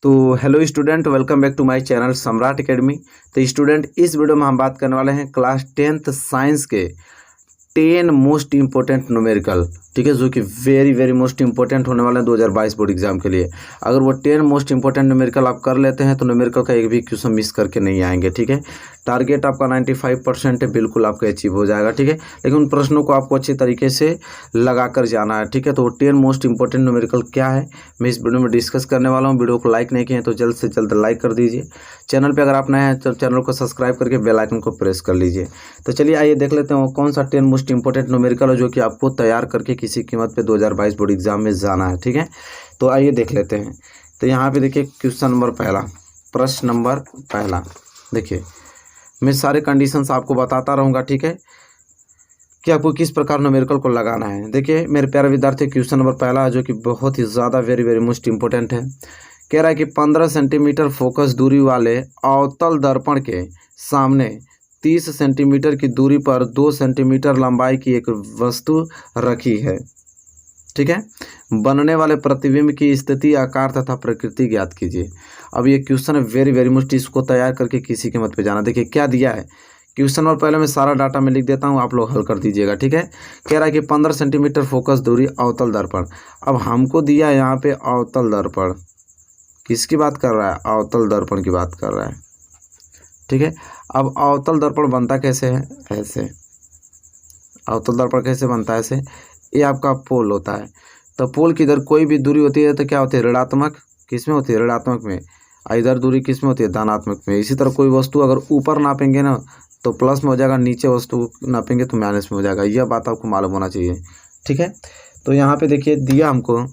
तो hello student, welcome back to my channel Samrat Academy. तो student, इस वीडियो में हम बात करने वाले हैं क्लास 10th साइंस के 10 मोस्ट इंपॉर्टेंट न्यूमेरिकल, ठीक है, जो कि वेरी वेरी मोस्ट इंपॉर्टेंट होने वाले हैं 2022 बोर्ड एग्जाम के लिए। अगर वो 10 मोस्ट इंपॉर्टेंट न्यूमेरिकल आप कर लेते हैं तो न्यूमेरिकल का एक भी क्वेश्चन मिस करके नहीं आएंगे, ठीक है। टारगेट आपका 95% है, बिल्कुल आपका अचीव हो जाएगा, ठीक है। लेकिन उन प्रश्नों को आपको अच्छी तरीके से लगा कर जाना है, ठीक है। तो 10 मोस्ट इंपॉर्टेंट न्यूमेरिकल क्या है, मैं इस वीडियो में डिस्कस करने वाला हूँ। वीडियो को लाइक नहीं किए तो जल्द से जल्द लाइक कर दीजिए। चैनल पे अगर आप नए हैं तो चैनल को सब्सक्राइब करके बेल आइकन को प्रेस कर लीजिए। तो चलिए आइए देख लेते हैं वो कौन सा 10 मोस्ट इंपॉर्टेंट न्यूमेरिकल है जो कि आपको तैयार करके किसी कीमत पे 2022 बोर्ड एग्जाम में जाना है, ठीक है। तो आइए देख लेते हैं। तो यहाँ पे देखिए क्वेश्चन नंबर पहला, प्रश्न नंबर पहला। देखिए मैं सारे कंडीशंस आपको बताता रहूँगा, ठीक है, कि आपको किस प्रकार न्यूमेरिकल को लगाना है। देखिए मेरे प्यारे विद्यार्थी, क्वेश्चन नंबर पहला है जो कि बहुत ही ज़्यादा वेरी वेरी मोस्ट इंपॉर्टेंट है। कह रहा है कि 15 सेंटीमीटर फोकस दूरी वाले अवतल दर्पण के सामने 30 सेंटीमीटर की दूरी पर 2 सेंटीमीटर लंबाई की एक वस्तु रखी है, ठीक है। बनने वाले प्रतिबिंब की स्थिति, आकार तथा प्रकृति ज्ञात कीजिए। अब ये क्वेश्चन है वेरी वेरी मोस्ट, इसको तैयार करके किसी कीमत पे जाना। देखिए क्या दिया है क्वेश्चन, और पहले मैं सारा डाटा में लिख देता हूँ, आप लोग हल कर दीजिएगा, ठीक है। कह रहा है कि 15 सेंटीमीटर फोकस दूरी अवतल दर्पण। अब हमको दिया है यहाँ पे अवतल दर्पण, किसकी बात कर रहा है, अवतल दर्पण की बात कर रहा है, ठीक है। अब अवतल दर्पण बनता कैसे है, ऐसे। अवतल दर्पण कैसे बनता है, ऐसे। ये आपका पोल होता है, तो पोल की इधर कोई भी दूरी होती है तो क्या होती है, ऋणात्मक, किस में होती है, ऋणात्मक में। इधर दूरी किस में होती है, धनात्मक में। इसी तरह कोई वस्तु अगर ऊपर नापेंगे ना तो प्लस में हो जाएगा, नीचे वस्तु नापेंगे तो माइनस में हो जाएगा। यह बात आपको मालूम होना चाहिए, ठीक है। तो यहाँ पे देखिए दिया हमको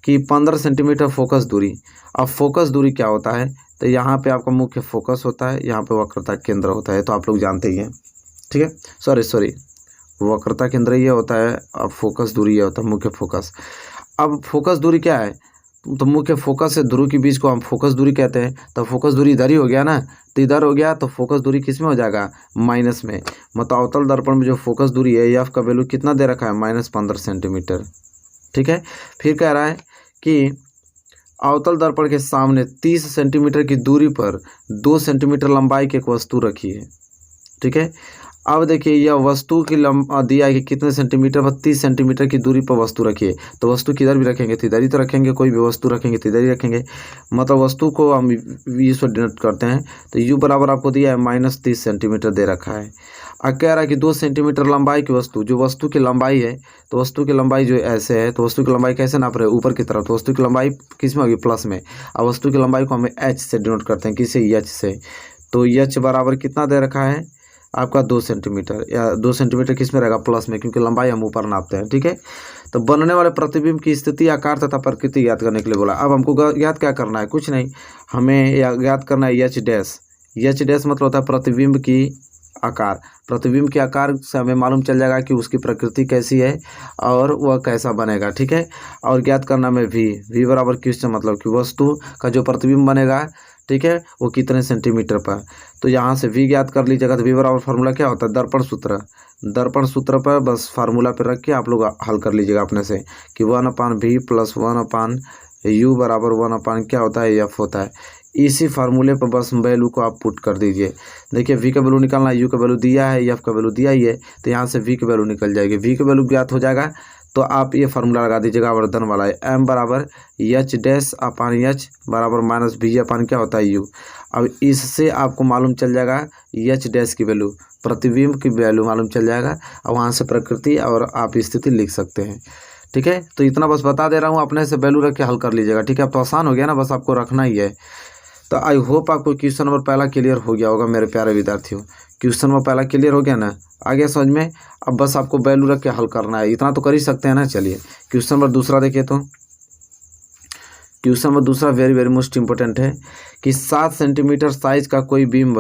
कि 15 सेंटीमीटर फोकस दूरी। अब फोकस दूरी क्या होता है, तो यहाँ पे आपका मुख्य फोकस होता है, यहाँ पे वक्रता केंद्र होता है, तो आप लोग जानते ही हैं, ठीक है। सॉरी वक्रता केंद्र ये होता है, अब फोकस दूरी ये होता है मुख्य फोकस। अब फोकस दूरी क्या है, तो मुख्य फोकस से ध्रुव के बीच को हम फोकस दूरी कहते हैं। तो फोकस दूरी इधर ही हो गया ना, तो इधर हो गया, तो फोकस दूरी किस में हो जाएगा, माइनस में। मतलब अवतल दर्पण में जो फोकस दूरी है, एफ का वैल्यू कितना दे रखा है, -15 सेंटीमीटर, ठीक है। फिर कह रहा है कि अवतल दर्पण के सामने 30 सेंटीमीटर की दूरी पर 2 सेंटीमीटर लंबाई की एक वस्तु रखी है, ठीक है। अब देखिए यह वस्तु की दिया है कि कितने सेंटीमीटर पर, 30 सेंटीमीटर की दूरी पर वस्तु रखिए। तो वस्तु किधर भी रखेंगे तो इधर ही तो रखेंगे, कोई भी वस्तु रखेंगे तो इधर ही रखेंगे। मतलब वस्तु को हम यू से डिनोट करते हैं, तो यू बराबर आपको दिया है -30 सेंटीमीटर दे रखा है। अब कह रहा है कि 2 सेंटीमीटर लंबाई की वस्तु, जो वस्तु की लंबाई है, तो वस्तु की लंबाई जो ऐसे है, तो वस्तु की लंबाई कैसे नाप रहे हैं, ऊपर की तरफ। तो वस्तु की लंबाई किस में होगी, प्लस में। अब वस्तु की लंबाई को हमें एच से डिनोट करते हैं, किसे, एच से। तो एच बराबर कितना दे रखा है आपका, 2 सेंटीमीटर, या 2 सेंटीमीटर किस में रहेगा, प्लस में, क्योंकि लंबाई हम ऊपर नापते हैं, ठीक है। तो बनने वाले प्रतिबिंब की स्थिति, आकार तथा प्रकृति ज्ञात करने के लिए बोला। अब हमको ज्ञात क्या करना है, कुछ नहीं, हमें ज्ञात करना है एच डैश। एच डैश मतलब होता है प्रतिबिंब की आकार। प्रतिबिंब के आकार से हमें मालूम चल जाएगा कि उसकी प्रकृति कैसी है और वह कैसा बनेगा, ठीक है। और ज्ञात करना में वी बराबर क्वेश्चन, मतलब कि वस्तु का जो प्रतिबिंब बनेगा, ठीक है, वो कितने सेंटीमीटर पर। तो यहाँ से वी ज्ञात कर लीजिएगा। तो वी बराबर फार्मूला क्या होता है, दर्पण सूत्र। दर्पण सूत्र पर बस फार्मूला पे रख के आप लोग हल कर लीजिएगा अपने से, कि 1/v प्लस 1/u बराबर 1/ क्या होता है, एफ होता है। इसी फार्मूले पर बस वैल्यू को आप पुट कर दीजिए। देखिए वी का वैल्यू निकालना है, यू का वैल्यू दिया है, एफ का वैल्यू दिया ही है, तो यहाँ से वी की वैल्यू निकल जाएगी। वी का वैल्यू ज्ञात हो जाएगा तो आप ये फार्मूला लगा दीजिएगा, आवर्धन वाला है, एम बराबर एच डैश अपान एच बराबर -v अपान क्या होता है, यू। अब इससे आपको मालूम चल जाएगा एच डैश की वैल्यू, प्रतिबिंब की वैल्यू मालूम चल जाएगा, और वहाँ से प्रकृति और आप स्थिति लिख सकते हैं, ठीक है। तो इतना बस बता दे रहा हूँ, अपने से वैल्यू रख के हल कर लीजिएगा, ठीक है। अब तो आसान हो गया ना, बस आपको रखना ही है। तो आई होप आपको क्वेश्चन नंबर पहला क्लियर हो गया होगा मेरे प्यारे विद्यार्थियों। क्वेश्चन नंबर पहला क्लियर हो गया ना, आ गया समझ में। अब बस आपको वैल्यू रख के हल करना है, इतना तो कर ही सकते हैं ना। चलिए क्वेश्चन नंबर दूसरा देखिए। तो क्वेश्चन नंबर दूसरा वेरी वेरी मोस्ट इंपॉर्टेंट है कि 7 सेंटीमीटर साइज का कोई बिंब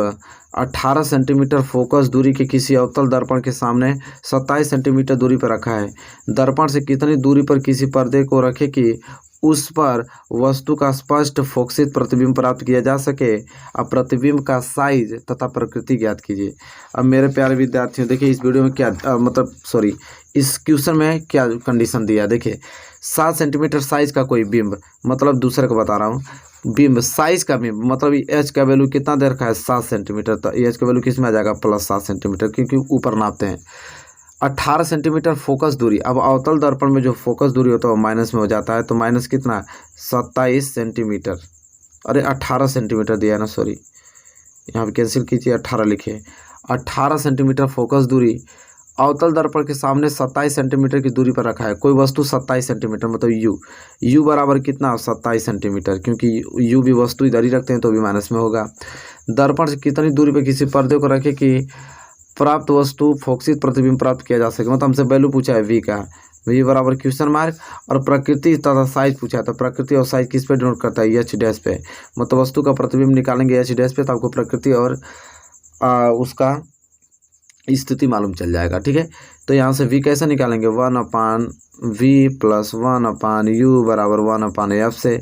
18 सेंटीमीटर फोकस दूरी के किसी अवतल दर्पण के सामने 27 सेंटीमीटर दूरी पर रखा है। दर्पण से कितनी दूरी पर किसी पर्दे को रखे कि उस पर वस्तु का स्पष्ट फोकसित प्रतिबिंब प्राप्त किया जा सके। अब प्रतिबिंब का साइज तथा प्रकृति ज्ञात कीजिए। अब मेरे प्यारे विद्यार्थियों देखिए इस वीडियो में क्या इस क्वेश्चन में क्या कंडीशन दिया है। देखिए 7 सेंटीमीटर साइज का कोई बिंब, मतलब दूसरे को बता रहा हूँ, बीम साइज का बीम मतलब एच का वैल्यू कितना दे रखा है 7 सेंटीमीटर, तो एच का वैल्यू किस में आ जाएगा +7 सेंटीमीटर, क्योंकि ऊपर नापते हैं। 18 सेंटीमीटर फोकस दूरी, अब अवतल दर्पण में जो फोकस दूरी होता है वो माइनस में हो जाता है, तो माइनस कितना 27 सेंटीमीटर, अरे 18 सेंटीमीटर दिया है ना, सॉरी यहाँ पे कैंसिल कीजिए, 18 लिखिए। 18 सेंटीमीटर फोकस दूरी अवतल दर्पण के सामने 27 सेंटीमीटर की दूरी पर रखा है। कोई वस्तु 27 सेंटीमीटर मतलब यू बराबर कितना 27 सेंटीमीटर, क्योंकि यू भी वस्तु इधर ही रखते हैं तो भी माइनस में होगा। दर्पण से कितनी दूरी पर किसी पर्दे को रखे कि प्राप्त वस्तु फोकसित प्रतिबिंब प्राप्त किया जा सके, मतलब हमसे वैल्यू पूछा है वी का, वी बराबर क्वेश्चन मार्क, और प्रकृति तथा साइज पूछा है, तो प्रकृति और साइज किस पे डिनोट करता है एच डैश पे, मतलब वस्तु का प्रतिबिंब निकालेंगे एच डैश पे तो आपको प्रकृति और उसका स्थिति मालूम चल जाएगा। ठीक है, तो यहाँ से v कैसे निकालेंगे 1/v + 1/u बराबर 1/f से,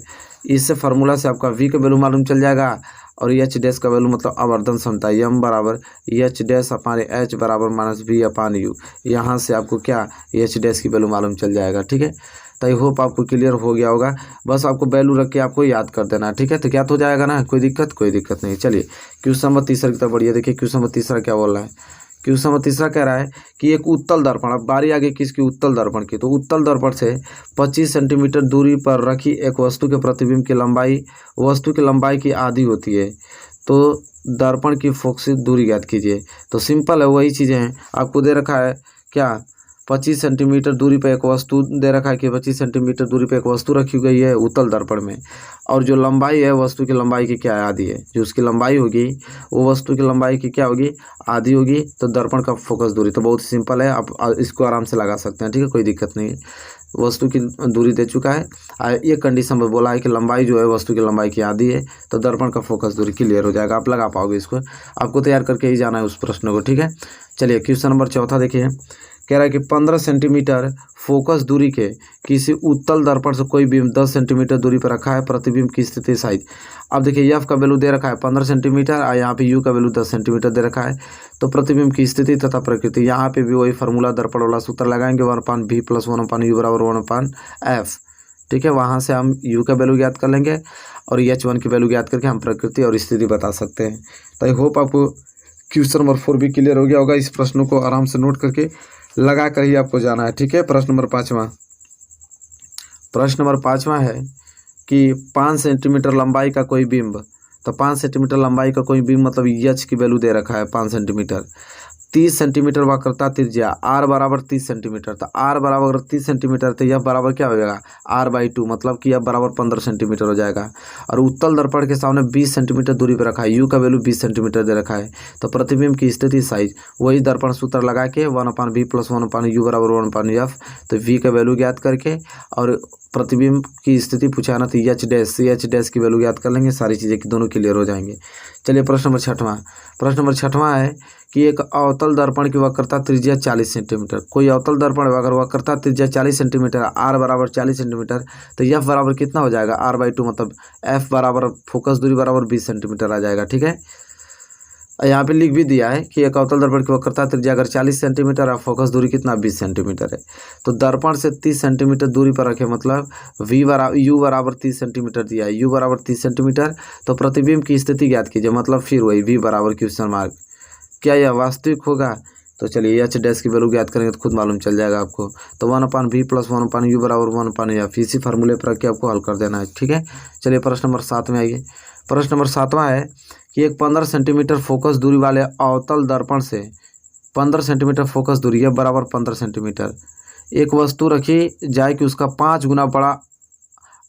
इससे फार्मूला से आपका v का वैल्यू मालूम चल जाएगा, और एच डैश का वैल्यू मतलब आवर्धन क्षमता m बराबर एच डैश अपान एच बराबर -v/u, यहाँ से आपको क्या एच डैश की वैल्यू मालूम चल जाएगा। ठीक है, तो आई होप आपको क्लियर हो गया होगा, बस आपको वैल्यू रख के आपको याद कर देना है। ठीक है, तो क्या हो जाएगा ना, कोई दिक्कत नहीं। चलिए क्वेश्चन नंबर तीसरा की तरफ बढ़िए, देखिए क्वेश्चन नंबर तीसरा क्या बोल रहा है। क्वेश्चन नंबर तीसरा कह रहा है कि एक उत्तल दर्पण, अब बारी आगे किसकी, उत्तल दर्पण की, तो उत्तल दर्पण से 25 सेंटीमीटर दूरी पर रखी एक वस्तु के प्रतिबिंब की लंबाई वस्तु की लंबाई की आधी होती है, तो दर्पण की फोकसित दूरी ज्ञात कीजिए। तो सिंपल है, वही चीज़ें हैं, आपको दे रखा है क्या 25 सेंटीमीटर दूरी पर एक वस्तु दे रखा है कि 25 सेंटीमीटर दूरी पर एक वस्तु रखी गई है उत्तल दर्पण में, और जो लंबाई है वस्तु की लंबाई की क्या है आधी है, जो उसकी लंबाई होगी वो वस्तु की लंबाई की क्या होगी आधी होगी, तो दर्पण का फोकस दूरी तो बहुत सिंपल है, आप इसको आराम से लगा सकते हैं। ठीक है, कोई दिक्कत नहीं है, वस्तु की दूरी दे चुका है, ये कंडीशन में बोला है कि लंबाई जो है वस्तु की लंबाई की आधी है, तो दर्पण का फोकस दूरी क्लियर हो जाएगा, आप लगा पाओगे इसको, आपको तैयार करके ही जाना है उस प्रश्न को। ठीक है, चलिए क्वेश्चन नंबर चौथा देखिए, कह रहा है कि 15 सेंटीमीटर फोकस दूरी के किसी उत्तल दर्पण से कोई बीम 10 सेंटीमीटर दूरी पर रखा है, प्रतिबिंब की स्थिति साइज। अब देखिए एफ का वैल्यू दे रखा है 15 सेंटीमीटर और यहाँ पे यू का वैल्यू 10 सेंटीमीटर दे रखा है, तो प्रतिबिंब की स्थिति तथा प्रकृति, यहाँ पे भी वही फार्मूला दर्पण वाला सूत्र लगाएंगे 1/v + 1/u बराबर 1/f। ठीक है, वहाँ से हम यू का वैल्यू ज्ञात कर लेंगे और H1 की वैल्यू ज्ञात करके हम प्रकृति और स्थिति बता सकते हैं। तो आई होप आपको क्वेश्चन नंबर 4 भी क्लियर हो गया होगा, इस प्रश्नों को आराम से नोट करके लगा कर ही आपको जाना है। ठीक है, प्रश्न नंबर पाँचवा है कि 5 सेंटीमीटर लंबाई का कोई बिंब, तो 5 सेंटीमीटर लंबाई का कोई बिंब मतलब एच की वैल्यू दे रखा है 5 सेंटीमीटर, 30 सेंटीमीटर वक्रता त्रिज्या, आर बराबर 30 सेंटीमीटर, तो आर बराबर 30 सेंटीमीटर, तो यह बराबर क्या हो जाएगा r/2, मतलब कि यह बराबर 15 सेंटीमीटर हो जाएगा, और उत्तल दर्पण के सामने 20 सेंटीमीटर दूरी पर रखा है, यू का वैल्यू 20 सेंटीमीटर दे रखा है, तो प्रतिबिंब की स्थिति साइज वही दर्पण सूत्र लगा के 1/v + 1/u बराबर 1/f, तो v का वैल्यू ज्ञात करके और प्रतिबिंब की स्थिति पूछा ना, तो एच डैश की वैल्यू ज्ञात कर लेंगे, सारी चीज़ें की दोनों क्लियर हो जाएंगे। चलिए प्रश्न नंबर छठवां है कि एक अवतल दर्पण की वक्रता त्रिज्या 40 सेंटीमीटर, कोई अवतल दर्पण अगर वक्रता त्रिज्या 40 सेंटीमीटर, आर बराबर 40 सेंटीमीटर, तो एफ बराबर कितना हो जाएगा r/2, मतलब एफ बराबर फोकस दूरी बराबर 20 सेंटीमीटर आ जाएगा। ठीक है, यहाँ पे लिख भी दिया है कि एक अवतल दर्पण की वक्रता त्रिज्या अगर 40 सेंटीमीटर और फोकस दूरी कितना 20 सेंटीमीटर है, तो दर्पण से 30 सेंटीमीटर दूरी पर रखे, मतलब यू बराबर 30 सेंटीमीटर दिया है, यू बराबर 30 सेंटीमीटर, तो प्रतिबिंब की स्थिति ज्ञात कीजिए, मतलब फिर वही v बराबर क्वेश्चन मार्क, क्या यह वास्तविक होगा, तो चलिए एच डैश की वैल्यू ज्ञात करेंगे तो खुद मालूम चल जाएगा आपको, तो 1/v + 1/u बराबर 1/f, इसी फार्मूले पर रख के आपको हल कर देना है। ठीक है, चलिए प्रश्न नंबर 7 में आइए। प्रश्न नंबर 7वां है कि एक 15 सेंटीमीटर फोकस दूरी वाले अवतल दर्पण से 15 सेंटीमीटर फोकस दूरी है बराबर 15 सेंटीमीटर एक वस्तु रखी जाए कि उसका 5 गुना बड़ा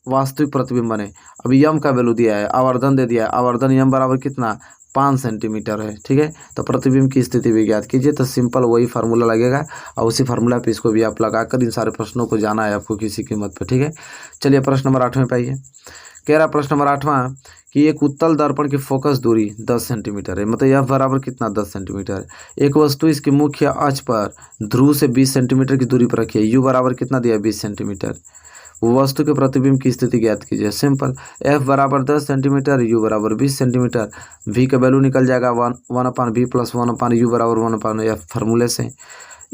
वास्तविक प्रतिबिंब बने। अब यम का वैल्यू दिया है, आवर्धन दे दिया है, आवर्धन यम बराबर कितना 5 सेंटीमीटर है। ठीक है, तो प्रतिबिंब की स्थिति भी ज्ञात कीजिए, तो सिंपल वही फार्मूला लगेगा और उसी फार्मूला पे इसको भी आप लगाकर इन सारे प्रश्नों को जाना है आपको किसी कीमत पे। ठीक है, चलिए प्रश्न नंबर 8 में पाइए, कह रहा प्रश्न नंबर 8वां कि एक उत्तल दर्पण की फोकस दूरी 10 सेंटीमीटर है, मतलब यह बराबर कितना 10 सेंटीमीटर, एक वस्तु इसकी मुख्य अक्ष पर ध्रुव से 20 सेंटीमीटर की दूरी पर रखी है, यू बराबर कितना दिया 20 सेंटीमीटर, वस्तु के प्रतिबिंब की स्थिति ज्ञात कीजिए। सिंपल, एफ बराबर 10 सेंटीमीटर, यू बराबर 20 सेंटीमीटर, वी का वैल्यू निकल जाएगा 1/v + 1/u बराबर 1/f फार्मूले से।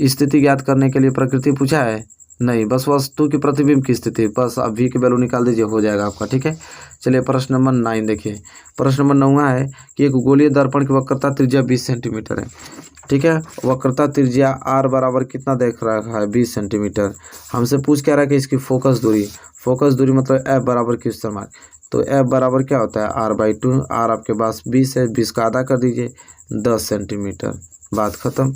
स्थिति ज्ञात करने के लिए प्रकृति पूछा है, नहीं, बस वस्तु की प्रतिबिंब की स्थिति, बस आप v की वैल्यू निकाल दीजिए, हो जाएगा आपका। ठीक है, चलिए प्रश्न नंबर 9 देखिए। प्रश्न नंबर 9 है कि एक गोलीय दर्पण की वक्रता त्रिज्या 20 सेंटीमीटर है। ठीक है, वक्रता त्रिज्या r बराबर कितना देख रहा है, 20 सेंटीमीटर। हमसे पूछ क्या रहा है कि इसकी फोकस दूरी मतलब f बराबर क्वेश्चन मार्क। तो f बराबर क्या होता है, r/2। r आपके पास 20 है, 20 का आधा कर दीजिए, 10 सेंटीमीटर, बात खत्म।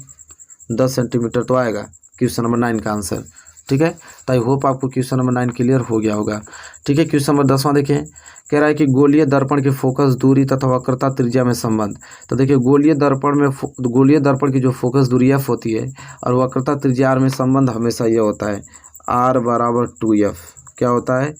10 सेंटीमीटर तो आएगा क्वेश्चन नंबर 9 का आंसर। ठीक है, तो आई होप आपको क्वेश्चन नंबर 9 क्लियर हो गया होगा। ठीक है, क्वेश्चन नंबर 10वां देखिए, कह रहा है कि गोलीय दर्पण की फोकस दूरी तथा वक्रता त्रिज्या में संबंध। तो देखिए गोलीय दर्पण की जो फोकस दूरी f होती है और वक्रता त्रिज्या r में संबंध हमेशा ये होता है r बराबर 2f। क्या होता है,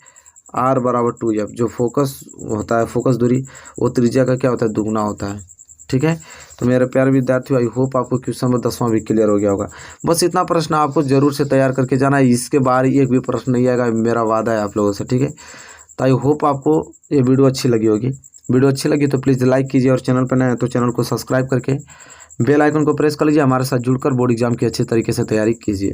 r बराबर 2f। जो फोकस होता है, फोकस दूरी, वो त्रिज्या का क्या होता है, दुगुना होता है। ठीक है, तो मेरे प्यारे विद्यार्थियों, आई होप आपको क्वेश्चन नंबर 10वां भी क्लियर हो गया होगा। बस इतना प्रश्न आपको जरूर से तैयार करके जाना है, इसके बाहर एक भी प्रश्न नहीं आएगा, मेरा वादा है आप लोगों से। ठीक है, तो आई होप आपको ये वीडियो अच्छी लगी होगी। वीडियो अच्छी लगी तो प्लीज़ लाइक कीजिए, और चैनल पर नए हैं तो चैनल को सब्सक्राइब करके बेल आइकन को प्रेस कर लीजिए। हमारे साथ जुड़कर बोर्ड एग्जाम की अच्छी तरीके से तैयारी कीजिए।